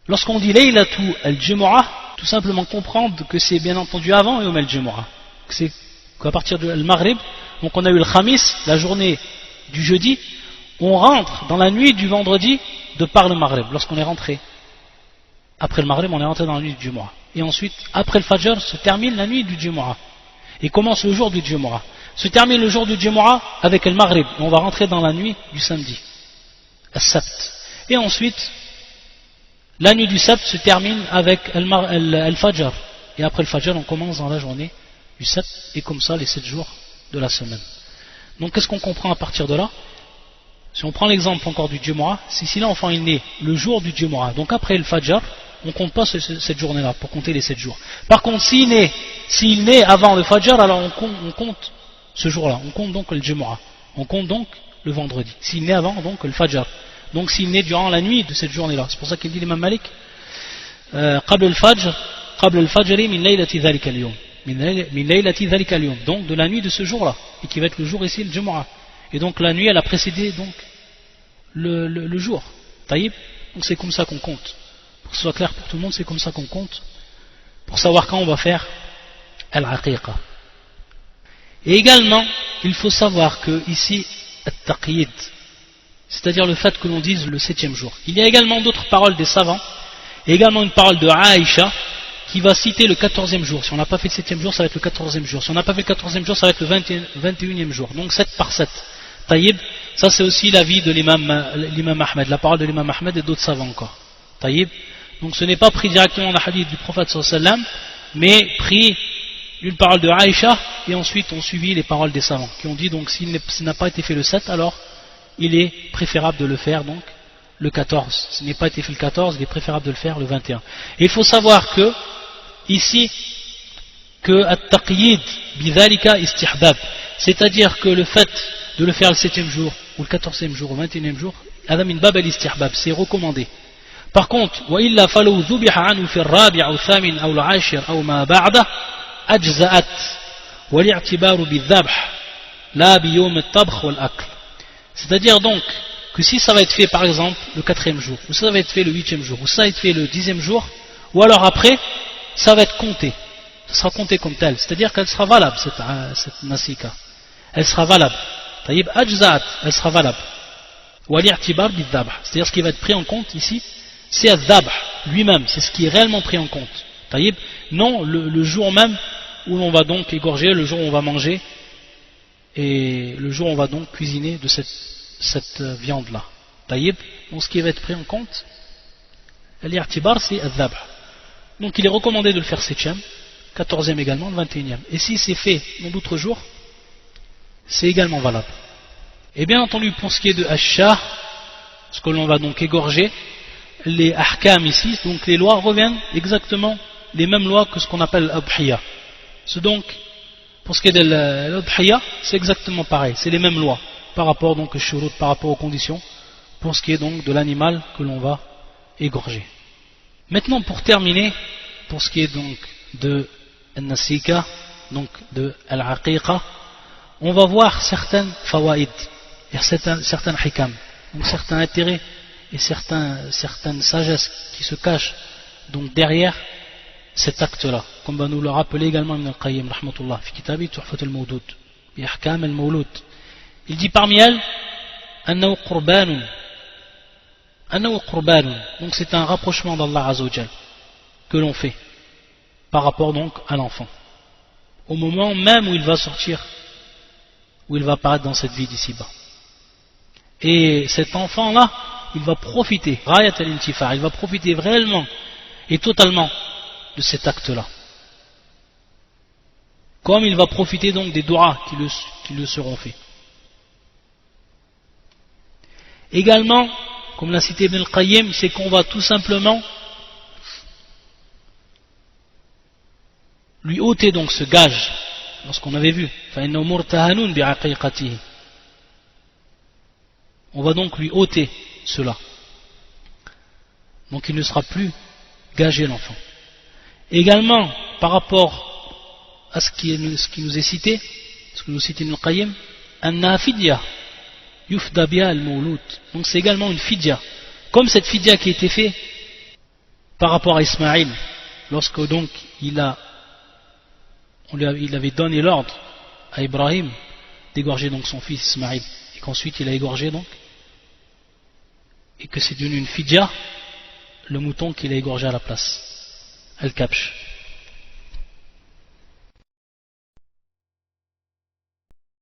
lorsqu'on dit Laylatu al-Jumu'ah, tout simplement comprendre que c'est bien entendu avant Yawm al-Jumu'ah. C'est qu'à partir du Maghrib, donc on a eu le Khamis, la journée du jeudi, on rentre dans la nuit du vendredi de par le Maghrib, lorsqu'on est rentré. Après le Maghrib, on est rentré dans la nuit du Jumu'ah. Et ensuite, après le Fajr, se termine la nuit du Jumu'ah. Et commence le jour du Jumu'ah. Se termine le jour du Jumu'ah avec le Maghrib. Et on va rentrer dans la nuit du samedi. Al-Sabt. Et ensuite, la nuit du Sabt se termine avec Al-Fajr. Et après le Fajr, on commence dans la journée du Sabt. Et comme ça, les 7 jours de la semaine. Donc, qu'est-ce qu'on comprend à partir de là? Si on prend l'exemple encore du Jumu'ah, si l'enfant est né le jour du Jumu'ah, donc après le Fajr, on ne compte pas cette journée-là pour compter les 7 jours. Par contre, s'il naît avant le Fajr, alors on compte ce jour-là. On compte donc le Jumu'ah. On compte donc le vendredi. S'il naît avant, donc le Fajr. Donc s'il naît durant la nuit de cette journée-là. C'est pour ça qu'il dit l'imam Malik, qabl al-fajri min laylati dhalika al-yawm. Min laylati dhalika al-yawm. Donc de la nuit de ce jour-là. Et qui va être le jour ici, le Jumu'ah. Et donc la nuit, elle a précédé donc le jour. Taïb. Donc c'est comme ça qu'on compte. Pour que ce soit clair pour tout le monde, c'est comme ça qu'on compte. Pour savoir quand on va faire al-aqiqa. Et également, il faut savoir que ici, at-taqyid, c'est-à-dire le fait que l'on dise le 7e jour. Il y a également d'autres paroles des savants, et également une parole de Aïcha qui va citer le 14e jour. Si on n'a pas fait le 7e jour, ça va être le 14e jour. Si on n'a pas fait le 14e jour, ça va être le 21e jour. Donc 7 par 7. Taïb, ça c'est aussi l'avis de l'imam Ahmed, la parole de l'imam Ahmed et d'autres savants encore. Taïb, donc ce n'est pas pris directement dans le hadith du prophète sallallahu alayhi wa sallam, mais pris d'une parole de Aïcha, et ensuite on suivi les paroles des savants, qui ont dit donc s'il n'a pas été fait le 7, alors il est préférable de le faire donc le 14. S'il n'est pas été fait le 14, il est préférable de le faire le 21. Et il faut savoir que, ici, que at-taqyid bidhalika istihbab, c'est-à-dire que le fait de le faire le 7e jour, ou le 14e jour, ou le 21e jour, adam min bab al-istihbab, c'est recommandé. Par contre, وإلا فلو ذبح عنه في الرابع أو الثامن أو العاشر أو ما بعده أجزأت والاعتبار بالذبح لا بيوم الطبخ والأكل. C'est-à-dire donc que si ça va être fait par exemple le 4e jour, ou ça va être fait le 8e jour, ou ça va être fait le 10e jour, ou alors après, ça va être compté, ça sera compté comme tel, c'est-à-dire qu'elle sera valable, cette nasika, elle sera valable. Taïb ajza'at, elle sera valable. Wal-i'tibar bid-dhabh, c'est-à-dire ce qui va être pris en compte ici, c'est al-dhabh lui-même, c'est ce qui est réellement pris en compte. Taïb, non le jour même où l'on va donc égorger, le jour où on va manger, et le jour où on va donc cuisiner de cette viande-là. Taïb, donc ce qui va être pris en compte, al-i'tibar, c'est al-dhabh. Donc il est recommandé de le faire 7e, 14e également, le 21e. Et si c'est fait dans d'autres jours, c'est également valable. Et bien entendu, pour ce qui est de Ash-Shah, ce que l'on va donc égorger, les ahkam ici, donc les lois reviennent exactement les mêmes lois que ce qu'on appelle l'Adhiya. Donc, pour ce qui est de l'Adhiya, c'est exactement pareil, c'est les mêmes lois, par rapport donc au shurut, par rapport aux conditions, pour ce qui est donc de l'animal que l'on va égorger. Maintenant, pour terminer, pour ce qui est donc de Al-Nasika, donc de Al-Aqiqa, on va voir certaines fawaïd, certains hikam, donc certains intérêts et certaines sagesses qui se cachent donc derrière cet acte-là, comme va nous le rappeler également Ibn al-Qayyim, rahmatullah, fi kitabi Tuhfat al-Mawdud, bi ahkam al-Mawlud. Il dit parmi elles, annahu qurbanun, donc c'est un rapprochement d'Allah Azza wa Jal que l'on fait par rapport donc à l'enfant, au moment même où il va sortir, où il va apparaître dans cette vie d'ici-bas. Et cet enfant-là, il va profiter, rayat al-intifar, il va profiter réellement et totalement de cet acte-là. Comme il va profiter donc des doigts qui le seront faits. Également, comme l'a cité Ibn al-Qayyim, c'est qu'on va tout simplement lui ôter donc ce gage, lorsqu'on avait vu, on va donc lui ôter cela. Donc il ne sera plus gagé l'enfant. Également, par rapport à ce qui nous est cité, ce que nous cite Ibn al-Qayyim, anna fidya yufda biha al-mawlud. Donc c'est également une fidya. Comme cette fidya qui a été faite par rapport à Ismaïl, lorsque donc il avait donné l'ordre à Ibrahim d'égorger donc son fils Ismaïl, et qu'ensuite il a égorgé donc, et que c'est devenu une fidya, le mouton qu'il a égorgé à la place, al-kabsh.